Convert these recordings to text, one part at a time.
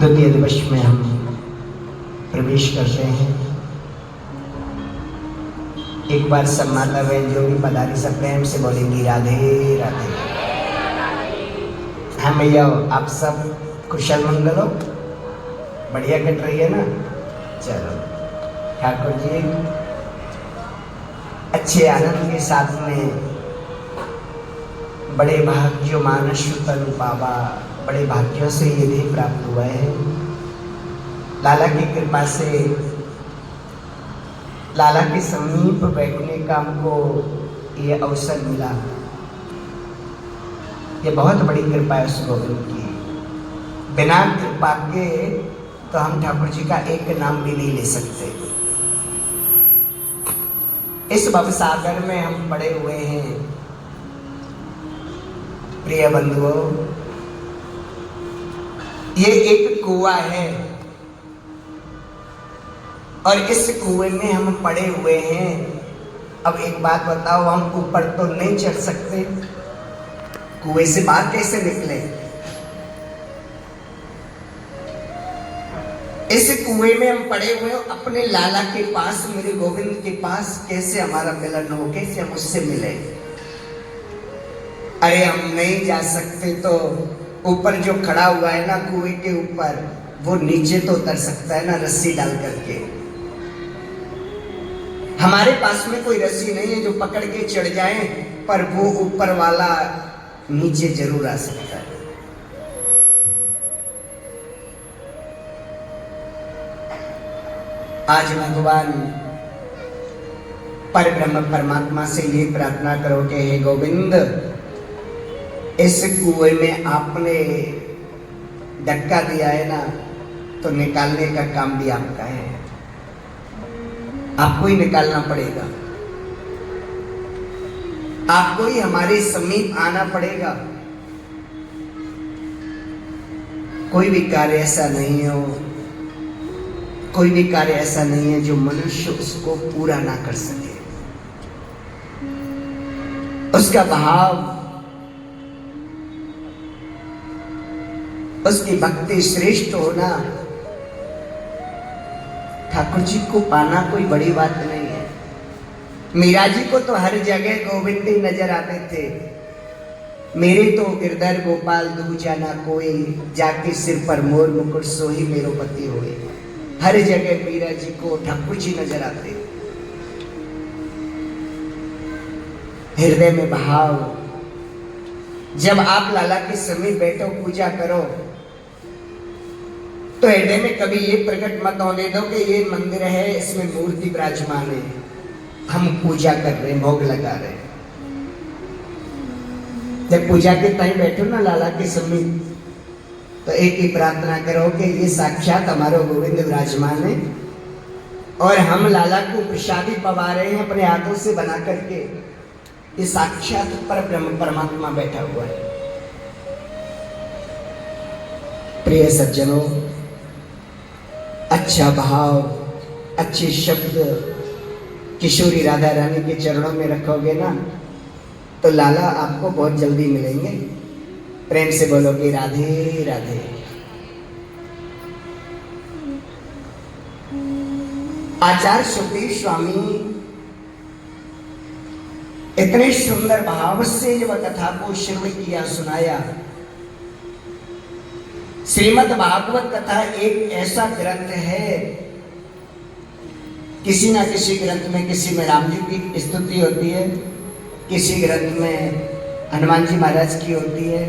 द्वितीय दिवस में हम प्रवेश करते हैं। एक बार सब माता बहन जो भी पधारी सब प्रेम से बोलेंगी राधे राधे। हाँ भैया, आप सब कुशल मंगल हो, बढ़िया कट रही है ना। चलो ठाकुर जी अच्छे आनंद के साथ में बड़े भाग्यो मानस तनु पावा, बड़े भाग्यों से ये देह प्राप्त हुआ है। लाला की कृपा से लाला के समीप बैठने का हमको ये अवसर मिला। ये बहुत बड़ी कृपा है उस गोविंद की। बिना कृपा के तो हम ठाकुर जी का एक नाम भी नहीं ले सकते। इस भवसागर में हम पड़े हुए हैं प्रिय बंधुओं। ये एक कुआं है और इस कुएं में हम पड़े हुए हैं। अब एक बात बताओ, हम ऊपर तो नहीं चढ़ सकते, कुएं से बाहर कैसे निकले? इस कुएं में हम पड़े हुए हैं अपने लाला के पास, मेरे गोविंद के पास। कैसे हमारा मिलन हो, कैसे हम उससे मिले? अरे हम नहीं जा सकते तो ऊपर जो खड़ा हुआ है ना कुएं के ऊपर, वो नीचे तो उतर सकता है ना रस्सी डाल करके। हमारे पास में कोई रस्सी नहीं है जो पकड़ के चढ़ जाए, पर वो ऊपर वाला नीचे जरूर आ सकता है। आज भगवान पर ब्रह्म परमात्मा से ये प्रार्थना करो कि हे गोविंद, इस कुएं में आपने धक्का दिया है ना, तो निकालने का काम भी आपका है। आपको ही निकालना पड़ेगा, आपको ही हमारे समीप आना पड़ेगा। कोई भी कार्य ऐसा नहीं हो, कोई भी कार्य ऐसा नहीं है जो मनुष्य उसको पूरा ना कर सके। उसका भाव, उसकी भक्ति श्रेष्ठ होना, ठाकुर जी को पाना कोई बड़ी बात नहीं है। मीरा जी को तो हर जगह गोविंद ही नजर आते थे। मेरे तो गिरधर गोपाल दूजा ना कोई, जाके सिर पर मोर मुकुट सोही मेरो पति होए। हर जगह मीरा जी को ठाकुर जी नजर आते। हृदय में भाव, जब आप लाला के समीप बैठो पूजा करो, तो हृदय में कभी ये प्रकट मत होने दो कि ये मंदिर है, इसमें मूर्ति विराजमान है, हम पूजा कर रहे हैं, भोग लगा रहे हैं। जब पूजा के टाइम बैठो ना लाला के समीप, तो एक ही प्रार्थना करो कि ये साक्षात हमारा गोविंद विराजमान है और हम लाला को प्रसादी पवा रहे हैं अपने हाथों से बना करके। ये साक्षात पर ब्रह्म परमात्मा बैठा हुआ है। प्रिय सज्जनों, अच्छा भाव, अच्छे शब्द किशोरी राधा रानी के चरणों में रखोगे ना, तो लाला आपको बहुत जल्दी मिलेंगे। प्रेम से बोलोगे राधे राधे। आचार्य सुखदेव स्वामी इतने सुंदर भाव से जब कथा को श्रवण किया, सुनाया। श्रीमद् भागवत कथा एक ऐसा ग्रंथ है, किसी ना किसी ग्रंथ में, किसी में राम जी की स्तुति होती है, किसी ग्रंथ में हनुमान जी महाराज की होती है,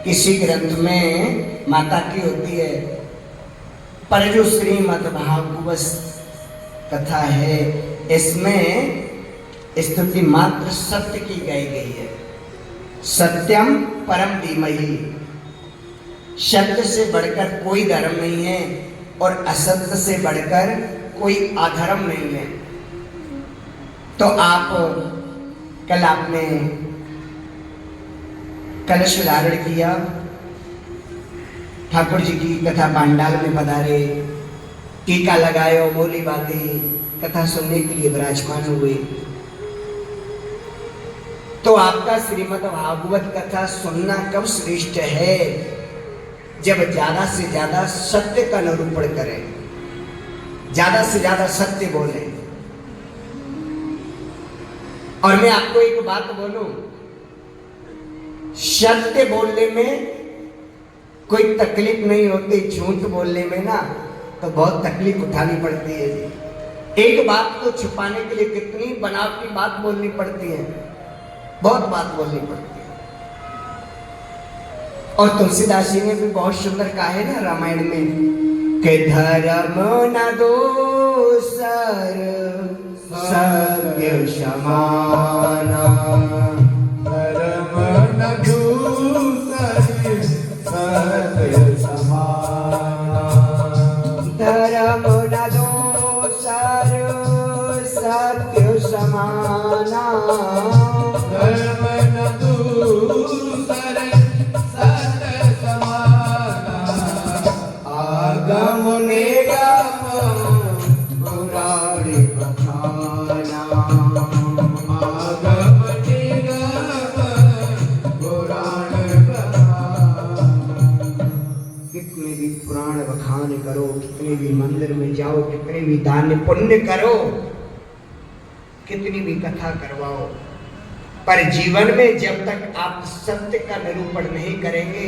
किसी ग्रंथ में माता की होती है, पर जो श्रीमद् भागवत कथा है, इसमें स्तुति मात्र सत्य की गाई गई है। सत्यम परम धीमहि, सत्य से बढ़कर कोई धर्म नहीं है और असत्य से बढ़कर कोई अधर्म नहीं है। तो आप कल आपने कलश धारण किया, ठाकुर जी की कथा पांडाल में पधारे, टीका लगाए, बोली बातें कथा सुनने के लिए विराजमान हुए। तो आपका श्रीमद् भागवत कथा सुनना कब श्रेष्ठ है, जब ज्यादा से ज्यादा सत्य का निरूपण करें, ज्यादा से ज्यादा सत्य बोलें। और मैं आपको एक बात बोलूं, सत्य बोलने में कोई तकलीफ नहीं होती, झूठ बोलने में ना तो बहुत तकलीफ उठानी पड़ती है जी। एक बात को छुपाने के लिए कितनी बनावटी बात बोलनी पड़ती है, बहुत बात बोलनी पड़ती है। और तुलसीदास जी ने भी बहुत सुंदर कहा है ना रामायण में कि धर्म न दोसर सत्य समाना, धर्म न दूसर सत्य समाना, धर्म न दोसर सत्य समाना, धर्म न दूसर सत्य समाना, आगम निगम पुराण बखाना, आगम निगम पुराण बखाना। कितने भी पुराण बखान करो, कितने भी मंदिर में जाओ, कितने भी दान पुण्य करो, कितनी भी कथा करवाओ, पर जीवन में जब तक आप सत्य का निरूपण नहीं करेंगे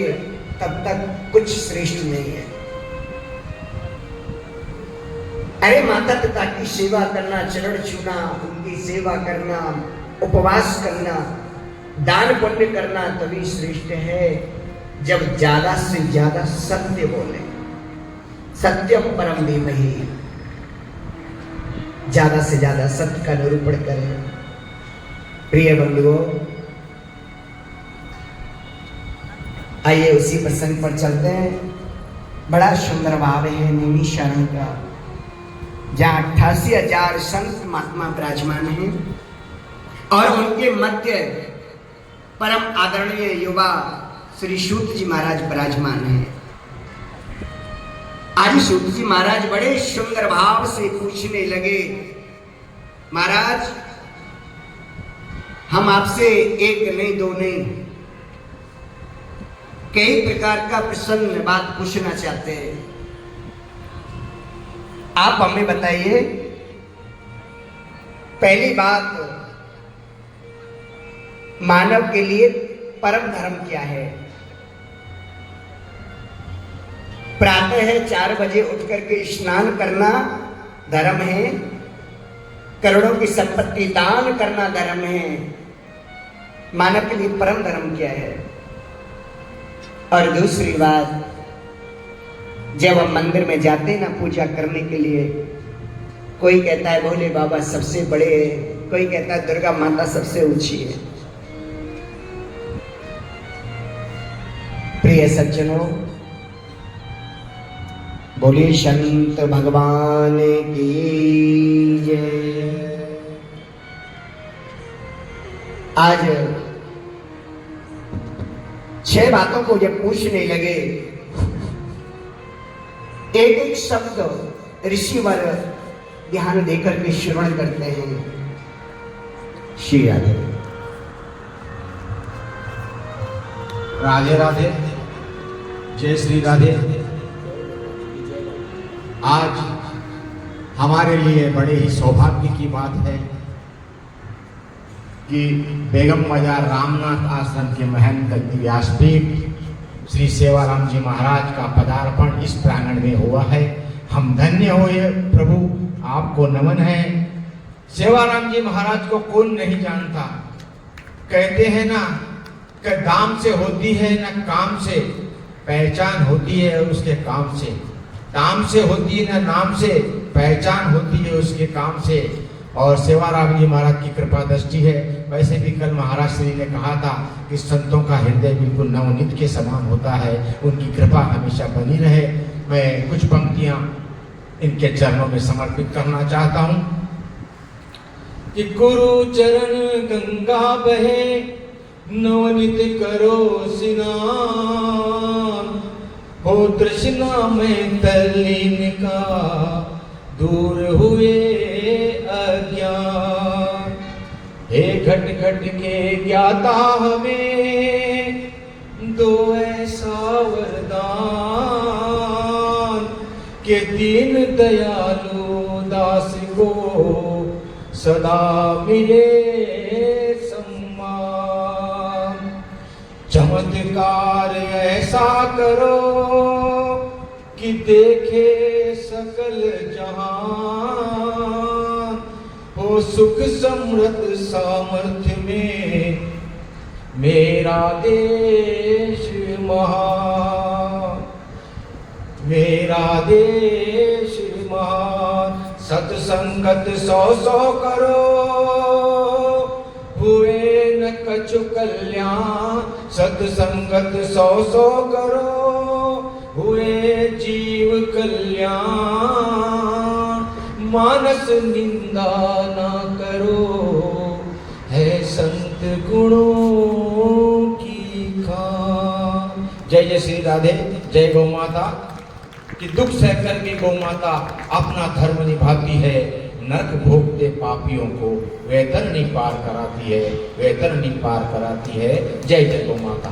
तब तक कुछ श्रेष्ठ नहीं है। अरे माता पिता की सेवा करना, चरण छूना, उनकी सेवा करना, उपवास करना, दान पुण्य करना तभी श्रेष्ठ है जब ज्यादा से ज्यादा सत्य बोले। सत्यम परम धीमहि, ज्यादा से ज्यादा सत्य का निरूपण करें। प्रिय बंधुओं, आइए उसी प्रसंग पर चलते हैं। बड़ा सुंदर भाव है नैमिषारण्य का, जहाँ 88,000 संत महात्मा विराजमान हैं और उनके मध्य परम आदरणीय युवा श्री सूत जी महाराज विराजमान हैं। आज सूत जी महाराज बड़े सुंदर भाव से पूछने लगे, महाराज हम आपसे एक नहीं दो नहीं कई प्रकार का प्रश्न बात पूछना चाहते हैं, आप हमें बताइए। पहली बात, मानव के लिए परम धर्म क्या है? प्रातः 4 बजे उठ करके स्नान करना धर्म है, करोड़ों की संपत्ति दान करना धर्म है। मानव के लिए परम धर्म क्या है? और दूसरी बात, जब हम मंदिर में जाते हैं ना पूजा करने के लिए, कोई कहता है भोले बाबा सबसे बड़े है, कोई कहता है दुर्गा माता सबसे ऊंची है। प्रिय सज्जनों, बोलिए संत भगवान की जय। आज 6 बातों को जब पूछने लगे, एक एक शब्द ऋषिवर ध्यान देकर के श्रवण करते हैं। श्री राधे राधे राधे, जय श्री राधे। आज हमारे लिए बड़े ही सौभाग्य की बात है कि बेगम बाजार रामनाथ आश्रम के महंत व्यासपीठ श्री सेवाराम जी महाराज का पदार्पण इस प्रांगण में हुआ है। हम धन्य हुए प्रभु, आपको नमन है। सेवाराम जी महाराज को कौन नहीं जानता। कहते हैं ना कि दाम से होती है न काम से, पहचान होती है उसके काम से। दाम से होती है न नाम से, पहचान होती है उसके काम से। और सेवाराम जी महाराज की कृपा दृष्टि है। वैसे भी कल महाराज श्री ने कहा था कि संतों का हृदय बिल्कुल नवनीत के समान होता है, उनकी कृपा हमेशा बनी रहे। मैं कुछ पंक्तियां इनके चरणों में समर्पित करना चाहता हूं कि गुरु चरण गंगा बहे, नवनीत करो स्नान, हो तृष्णा में तल्लीन का, दूर हुए अज्ञान। हे घट घट के ज्ञाता हमें दो ऐसा वरदान, के दीन दयालु दास को सदा मिले सम्मान। चमत्कार ऐसा करो कि देखे सकल जहान, हो सुख समृद्ध सामर्थ्य में मेरा देश महान, मेरा देश महान। सत्संगत 100 करो हुए न कछु कल्याण, सत्संगत 100 करो हुए जीव कल्याण। मानस निंदा ना करो है संत गुणों की खान। जय जय श्री राधे, जय गौ माता। कि दुख सहकर के गौ माता अपना धर्म निभाती है, नरक भोगते पापियों को वैतरणी पार कराती है, वैतरणी पार कराती है। जय जय गौ माता।